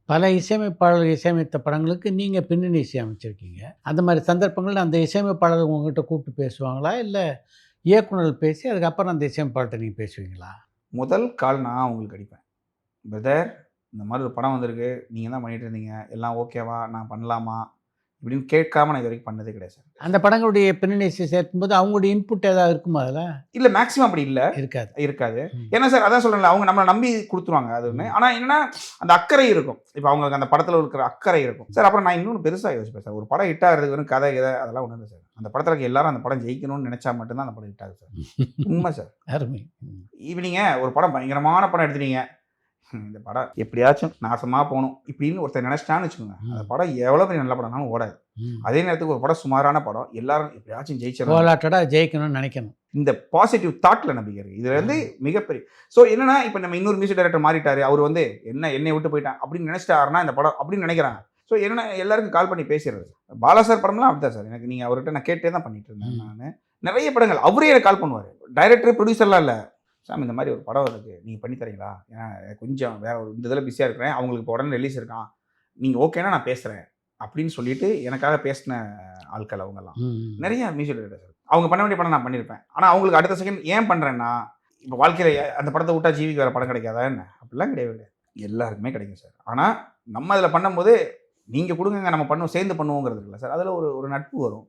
பல இசையமைப்பாளர்கள் இசையமைத்த படங்களுக்கு நீங்க பின்னணி இசை அமைச்சிருக்கீங்க. அந்த மாரி சந்தர்ப்பங்கள்ல அந்த இசையமைப்பாளர் உங்ககிட்ட கூப்பிட்டு பேசுவாங்களா? இல்ல இயக்குனர் பேசி அதுக்கப்புறம் அந்த இசையமைப்பாளர்ட்ட நீங்க பேசுவீங்களா? முதல் கால் நான் அவங்களுக்கு அடிப்பேன். பிரதர், இந்த மாரி ஒரு படம் வந்திருக்கு. நீங்க தான் பண்ணிட்டு இருந்தீங்க. எல்லாம் ஓகேவா? நான் பண்ணலாமா? இப்படின்னு கேட்காம நான் இதுவரைக்கும் பண்ணதே கிடையாது சார். அந்த படங்களுடைய பின்னணி இசை சேர்க்கும்போது அவங்களுடைய இன்புட் ஏதாவது இருக்குமா அதுல? இல்ல மேக்ஸிமம் அப்படி இல்ல. இருக்காது. இருக்காது. ம். ஏன்னா சார் அதான் சொல்றேன்ல, அவங்க நம்மள நம்பி குடுத்துருவாங்க அது ஒண்ணு. ம். ஆனா என்னன்னா, அந்த அக்கறை இருக்கும். இப்ப அவங்களுக்கு அந்த படத்துல இருக்கிற அக்கறை இருக்கும். சார் அப்புறம் நான் இன்னொன்னு பெருசா யோசிப்பேன் சார். ஒரு படம் ஹிட் ஆகுறதுக்கு வெறும் கதை, கிதை அதெல்லாம் ஒண்ணும் இல்ல சார். அந்த படத்துல இருக்க எல்லாரும் அந்த படம் ஜெயிக்கணும்னு நெனச்சா மட்டும் தான் அந்த படம் ஹிட் ஆகுது சார். உண்ம சார். அருமை. ம். இப்ப நீங்க ஒரு படம் பயங்கரமான படம் எடுத்துட்டீங்க. இந்த படம் எப்படியாச்சும் நாசமா போணும். இப்படின்னு ஒருத்தன் நெனச்சிட்டான்னு வச்சுக்கோங்க. அந்த ம். படம் எவ்வளோ பெரிய நல்ல படம்னாலும் ஓடாது. ம். அதே நேரத்துக்கு ஒரு படம் சுமாரான படம். எல்லாரும் எப்படியாச்சும் ஜெயிச்சிடணும். கோலாட்டடா ஜெயிக்கணும்னு நெனைக்கணும். இந்த பாசிட்டிவ் தாட்ல நம்பிக்கை இருக்கு. இது வந்து மிகப்பெரிய ஸோ என்னன்னா, இப்ப நம்ம இன்னொரு மியூசிக் டைரக்டர் மாறிட்டாரு. அவரு வந்து என்னைய விட்டு போயிட்டான் அப்படின்னு நெனச்சிட்டாருன்னா இந்த படம் அப்படின்னு நெனைக்கிறாங்க. ஸோ என்னன்னா எல்லாருக்கும் கால் பண்ணி பேசிறது. பாலா சார் படம்லாம் அப்படித்தான் சார். எனக்கு நீங்க அவர்கிட்ட நான் கேட்டே தான் பண்ணிட்டு இருந்தேன் ம். நானு. நெறைய படங்கள் அவரே எனக்கு கால் பண்ணுவாரு. டைரக்டர், ப்ரொடியூசர்லாம் இல்ல. சாம் இந்த மாரி ஒரு படம் இருக்கு. நீங்க பண்ணி தரீங்களா? ஏன்னா கொஞ்சம் வேற ஒரு இந்த இதுல பிஸியா இருக்கிறேன். அவங்களுக்கு இப்போ உடனே ரிலீஸ் இருக்கான். நீங்க ஓகேன்னா நான் பேசுறேன். அப்படின்னு சொல்லிட்டு எனக்காக பேசின ஆட்கள் அவங்கலாம். ம். நெறைய மியூசிக் டைரக்டர்ஸ். அவங்க பண்ண வேண்டிய படம் நான் பண்ணியிருப்பேன். ஆனா அவங்களுக்கு அடுத்த செகண்ட் ஏன் பண்றேன்னா, இப்ப வாழ்க்கையில அந்த படத்த விட்டா ஜீவிக்கு வேற படம் கிடைக்காதா என்ன? அப்படிலாம் கிடையவே கிடையாது. எல்லாருக்குமே கிடைக்கும் சார். ஆனா நம்ம அதில பண்ணும்போது, நீங்க குடுங்கங்க நம்ம பண்ணுவோம் சேர்ந்து பண்ணுவோங்கிறது இருக்குல்ல சார். அதில ஒரு ஒரு நட்பு வரும்.